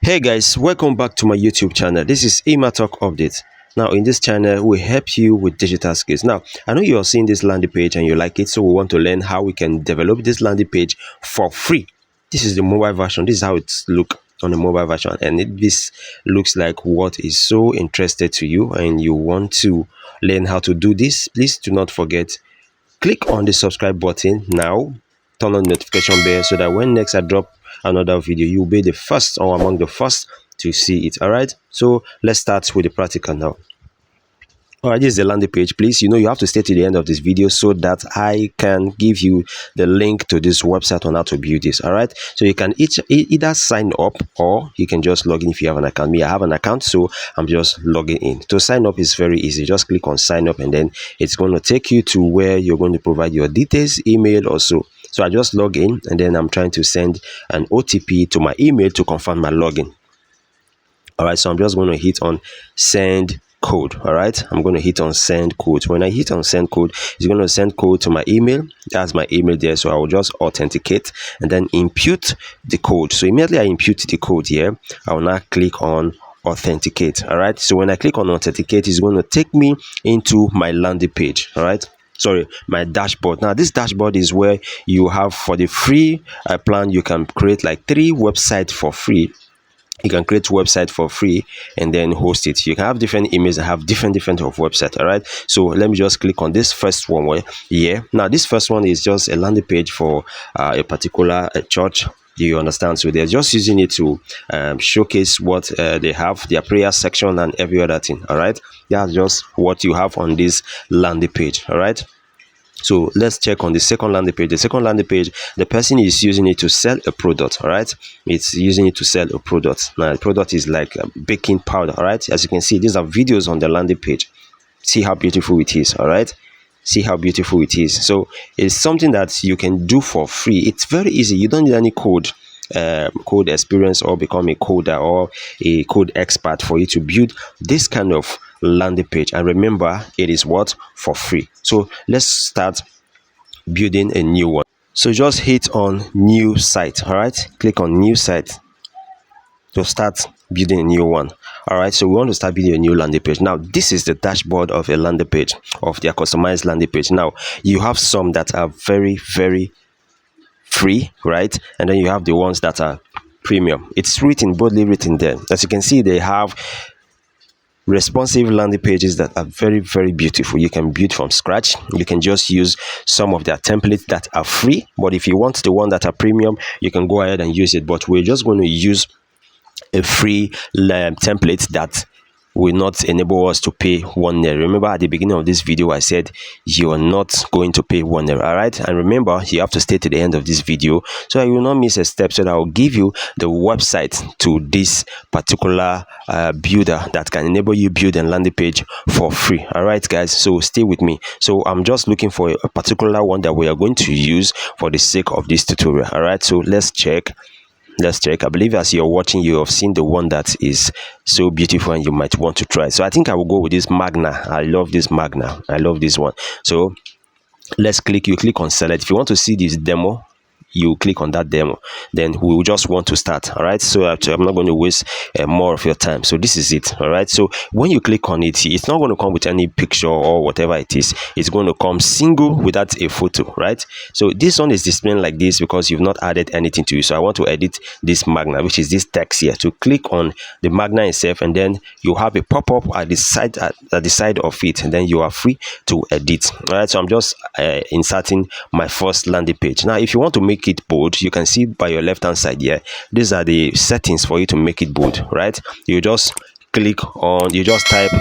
Hey guys, welcome back to my YouTube channel. This is Ima Talk Update. Now, in this channel, we help you with digital skills. Now, I know you are seeing this landing page and you like it, so we want to learn how we can develop this landing page for free. This is the mobile version. This is how it looks on the mobile version, and this looks like what is so interested to you, and you want to learn how to do this. Please do not forget, click on the subscribe button now, turn on the notification bell so that when next I drop another video, you'll be the first or among the first to see it. All right, so let's start with the practical now. All right, this is the landing page. Please, you have to stay to the end of this video so that I can give you the link to this website on how to build this. All right, so you can either sign up or you can just log in if you have an account. Me, I have an account, so I'm just logging in. To sign up is very easy. Just click on sign up and then it's going to take you to where you're going to provide your details, email or so. So I just log in and then I'm trying to send an OTP to my email to confirm my login. All right, so I'm just going to hit on send code. All right, I'm going to hit on send code. When I hit on send code, it's going to send code to my email. That's my email there, so I will just authenticate and then impute the code. So immediately I impute the code here, I will now click on authenticate. All right, so when I click on authenticate, it's going to take me into my landing page. All right, sorry, my dashboard. Now this dashboard is where you have, for the free plan, you can create like 3 websites for free. You can create website for free and then host it. You can have different images that have different of website. All right, so let me just click on this first one where now this first one is just a landing page for a particular church. Do you understand? So they're just using it to showcase what they have, their prayer section and every other thing. All right, that's just what you have on this landing page. All right, so let's check on the second landing page. The second landing page, the person is using it to sell a product. All right, it's using it to sell a product. Now the product is like a baking powder. All right, as you can see, these are videos on the landing page. See how beautiful it is. All right, see how beautiful it is. So it's something that you can do for free. It's very easy. You don't need any code experience or become a coder or a code expert for you to build this kind of landing page. And remember, it is what? For free. So let's start building a new one. So just hit on new site. All right, click on new site to start building a new one. All right, so we want to start building a new landing page. Now this is the dashboard of a landing page, of their customized landing page. Now you have some that are very free, right? And then you have the ones that are premium. It's written, boldly written there. As you can see, they have responsive landing pages that are very beautiful. You can build from scratch. You can just use some of their templates that are free, but if you want the one that are premium, you can go ahead and use it. But we're just going to use a free template that will not enable us to pay 1 naira. Remember, at the beginning of this video I said you are not going to pay 1 naira. All right, and remember, you have to stay to the end of this video so you will not miss a step, so that I will give you the website to this particular builder that can enable you build a landing page for free. All right guys, so stay with me. So I'm just looking for a particular one that we are going to use for the sake of this tutorial. All right, so let's check. I believe as you're watching, you have seen the one that is so beautiful and you might want to try. So I think I will go with this Magna. I love this Magna. I love this one. So let's click on select. If you want to see this demo, you click on that demo, then we will just want to start. All right, so I'm not going to waste more of your time. So this is it. All right, so when you click on it, it's not going to come with any picture or whatever it is. It's going to come single without a photo, right? So this one is displaying like this because you've not added anything to it. So I want to edit this Magna, which is this text here. To click on the Magna itself, and then you have a pop-up at the side of it, and then you are free to edit. All right, so I'm just inserting my first landing page. Now if you want to make it bold, you can see by your left hand side here, these are the settings for you to make it bold. Right, you just type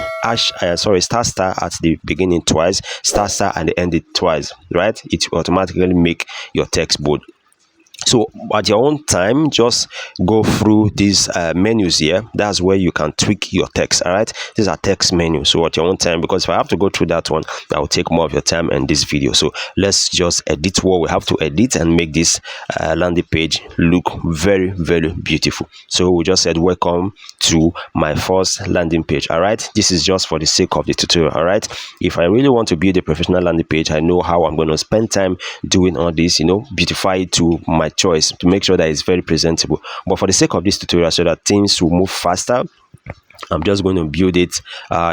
star at the beginning twice, star at the end twice. Right, it will automatically make your text bold. So at your own time, just go through these menus here. That's where you can tweak your text. All right, these are text menus. So at your own time, because if I have to go through that one, that will take more of your time in this video. So let's just edit what we have to edit and make this landing page look very beautiful. So we just said welcome to my first landing page. All right, this is just for the sake of the tutorial. All right, if I really want to build a professional landing page, I know how I'm going to spend time doing all this, beautify it to my my choice to make sure that it's very presentable. But for the sake of this tutorial, so that things will move faster, I'm just going to build it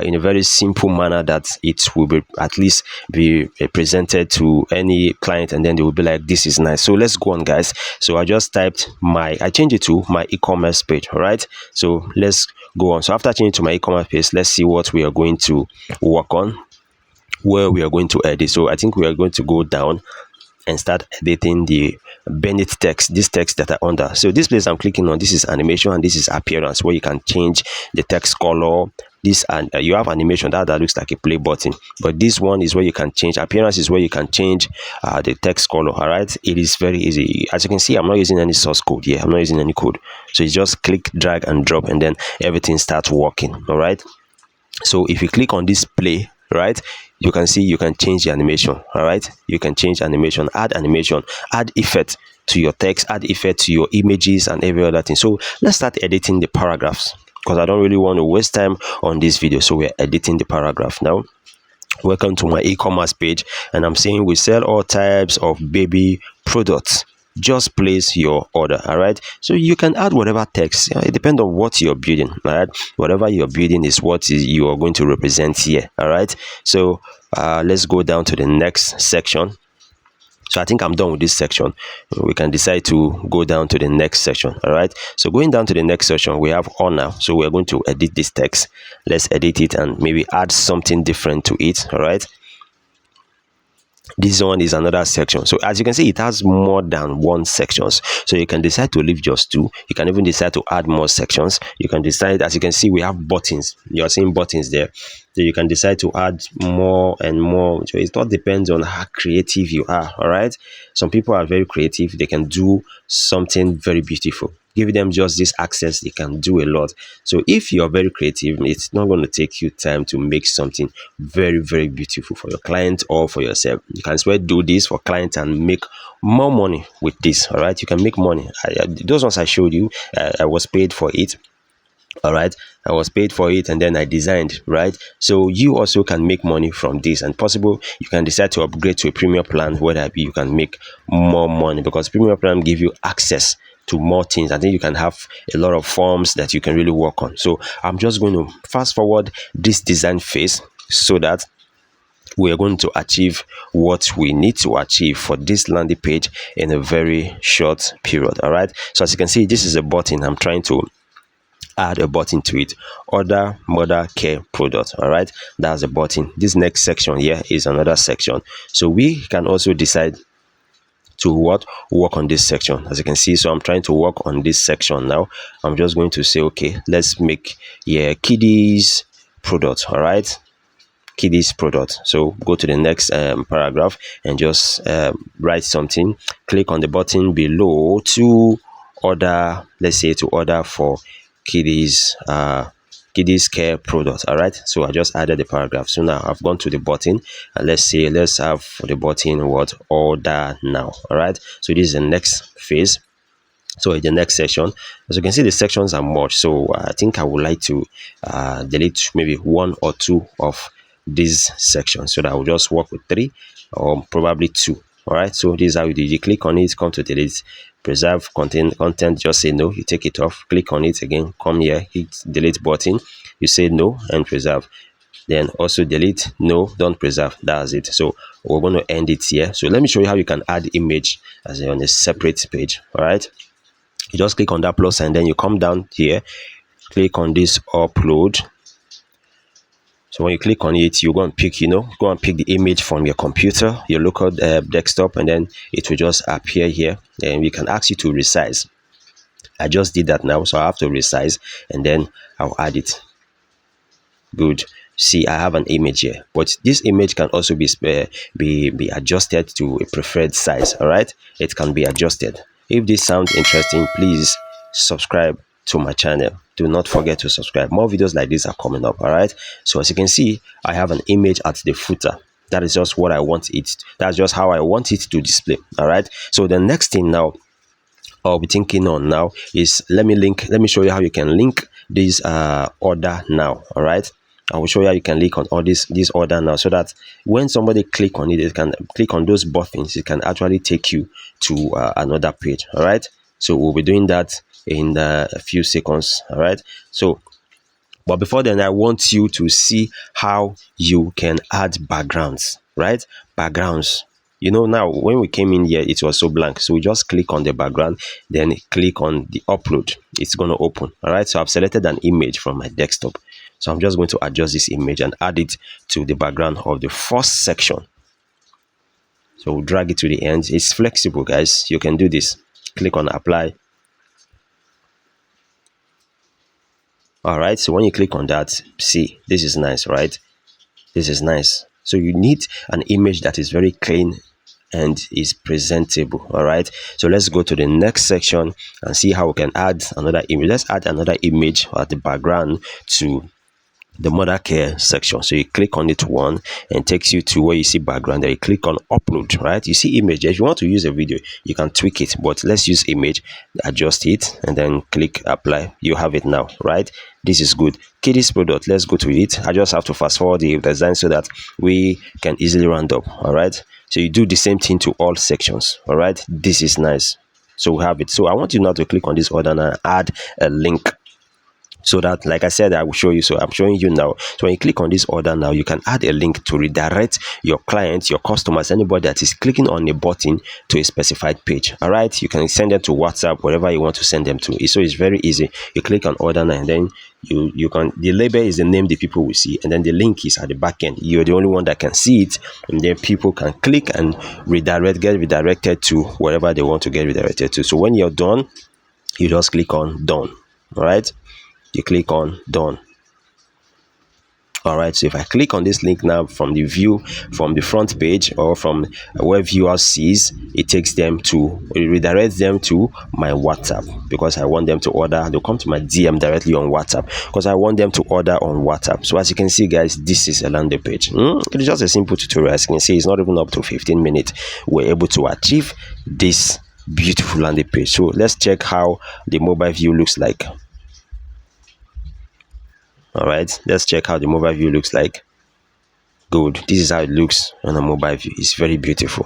in a very simple manner that it will be at least be presented to any client, and then they will be like, this is nice. So let's go on, guys. So I just typed I changed it to my e-commerce page. All right, so let's go on. So after changing to my e-commerce page, let's see what we are going to work on, where we are going to edit. So I think we are going to go down and start editing the Bennett text, this text that are under. So this place I'm clicking on, this is animation, and this is appearance, where you can change the text color. This, and you have animation that looks like a play button, but this one is where you can change. Appearance is where you can change the text color. All right, it is very easy. As you can see, I'm not using any source code here. I'm not using any code, so you just click, drag and drop, and then everything starts working. All right, so if you click on this play, right, you can see you can change the animation. All right, you can change animation, add effect to your text, add effect to your images and every other thing. So let's start editing the paragraphs, because I don't really want to waste time on this video. So we're editing the paragraph now. Welcome to my e-commerce page, and I'm saying we sell all types of baby products. Just place your order. All right, so you can add whatever text. It depends on what you're building. All right, whatever you're building is what you are going to represent here. All right, so let's go down to the next section. So I think I'm done with this section. We can decide to go down to the next section. All right, so going down to the next section, we have all now. So we're going to edit this text. Let's edit it and maybe add something different to it. All right, this one is another section. So as you can see, it has more than one sections. So you can decide to leave just two. You can even decide to add more sections. You can decide, as you can see, we have buttons. You're seeing buttons there. So you can decide to add more and more. So it all depends on how creative you are. All right, some people are very creative. They can do something very beautiful. Give them just this access, they can do a lot. So if you're very creative, it's not going to take you time to make something very, very beautiful for your client or for yourself. You can as well do this for clients and make more money with this. All right, you can make money. Those ones I showed you, I was paid for it. All right, I was paid for it, and then I designed, right? So you also can make money from this, and possible you can decide to upgrade to a premium plan where you can make more money, because premium plan give you access to more things. I think you can have a lot of forms that you can really work on. So I'm just going to fast forward this design phase so that we are going to achieve what we need to achieve for this landing page in a very short period. All right, so as you can see, this is a button. I'm trying to add a button to it. Order mother care product. All right, that's a button. This next section here is another section. So we can also decide to work on this section, as you can see. So I'm trying to work on this section now. I'm just going to say, okay, let's make kiddies product. All right, kiddies product. So go to the next paragraph and just write something. Click on the button below to order, let's say to order for kiddies care product. All right, so I just added the paragraph. So now I've gone to the button, and let's have for the button what order now. All right, so this is the next phase. So in the next section, as you can see, the sections are merged. So I think I would like to delete maybe one or two of these sections, so that I will just work with three or probably two. All right, so this is how you do. You click on it, come to delete, preserve content, just say no, you take it off, click on it again, come here, hit delete button, you say no and preserve, then also delete, no, don't preserve. That's it. So we're going to end it here. So let me show you how you can add image as on a separate page. All right, you just click on that plus, and then you come down here, click on this upload. So when you click on it, you go and pick, go and pick the image from your computer, your local desktop, and then it will just appear here. And we can ask you to resize. I just did that now, so I have to resize, and then I'll add it. Good. See, I have an image here, but this image can also be adjusted to a preferred size. All right, it can be adjusted. If this sounds interesting, please subscribe to my channel. Do not forget to subscribe. More videos like this are coming up. All right, so as you can see, I have an image at the footer. That is just what I want it. That's just how I want it to display. All right, so the next thing now I'll be thinking on now is let me show you how you can link this order now. All right, I will show you how you can click on all this order now, so that when somebody click on it, they can click on those buttons. It can actually take you to another page. All right, so we'll be doing that in a few seconds. All right, so but before then, I want you to see how you can add backgrounds, right? Backgrounds. You know, now when we came in here, it was so blank. So we just click on the background, then click on the upload. It's going to open. All right. So I've selected an image from my desktop. So I'm just going to adjust this image and add it to the background of the first section. So we'll drag it to the end. It's flexible, guys. You can do this. Click on apply. All right, so when you click on that, see, this is nice, right? This is nice. So you need an image that is very clean and is presentable. All right, so let's go to the next section and see how we can add another image. Let's add another image at the background to the mother care section. So you click on it one and takes you to where you see background. There you click on upload, right? You see image. If you want to use a video, you can tweak it, but let's use image, adjust it, and then click apply. You have it now, right? This is good. Kiddies product, let's go to it. I just have to fast forward the design so that we can easily round up. All right, so you do the same thing to all sections. All right, this is nice. So we have it. So I want you now to click on this order and add a link, so that, like I said, I will show you. So I'm showing you now. So when you click on this order now, you can add a link to redirect your clients, your customers, anybody that is clicking on a button to a specified page. All right, you can send them to WhatsApp, wherever you want to send them to. So it's very easy. You click on order now, and then you can, the label is the name the people will see, and then the link is at the back end. You're the only one that can see it, and then people can click and get redirected to wherever they want to get redirected to. So when you're done, you just click on done. All right, you click on done. All right, so if I click on this link now from the view, from the front page, or from where viewer sees, it takes them to, it redirects them to my WhatsApp, because I want them to order. They'll come to my DM directly on WhatsApp, because I want them to order on WhatsApp. So as you can see, guys, this is a landing page. It's just a simple tutorial. As you can see, it's not even up to 15 minutes. We're able to achieve this beautiful landing page. So let's check how the mobile view looks like. All right, let's check how the mobile view looks like. Good. This is how it looks on a mobile view. It's very beautiful.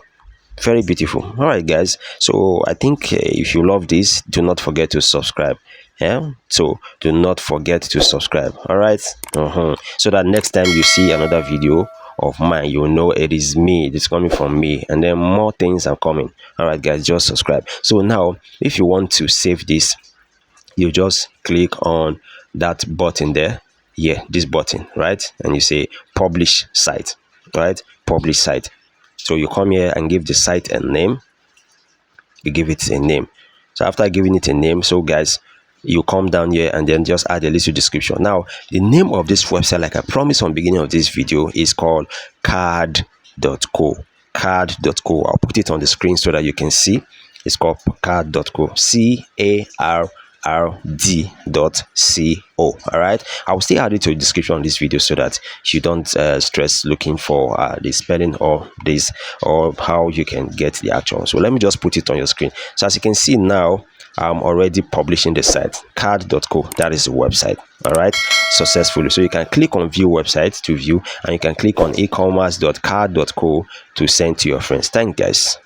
Very beautiful. All right, guys. So I think if you love this, do not forget to subscribe. Yeah. So do not forget to subscribe. All right. So that next time you see another video of mine, you'll know it is me. It's coming from me, and then more things are coming. All right, guys. Just subscribe. So now, if you want to save this, you just click on that button there. Yeah, this button, right? And you say publish site, right? Publish site. So you come here and give the site a name. You give it a name. So after giving it a name, so guys, you come down here and then just add a little description. Now, the name of this website, like I promised on the beginning of this video, is called card.co. Card.co. I'll put it on the screen so that you can see. It's called card.co. CARD.co. All right, I will still add it to the description of this video so that you don't stress looking for the spelling or this, or how you can get the actual. So let me just put it on your screen. So as you can see now, I'm already publishing the site, card.co. That is the website. All right, successfully. So you can click on view website to view, and you can click on ecommerce.card.co to send to your friends. Thank you, guys.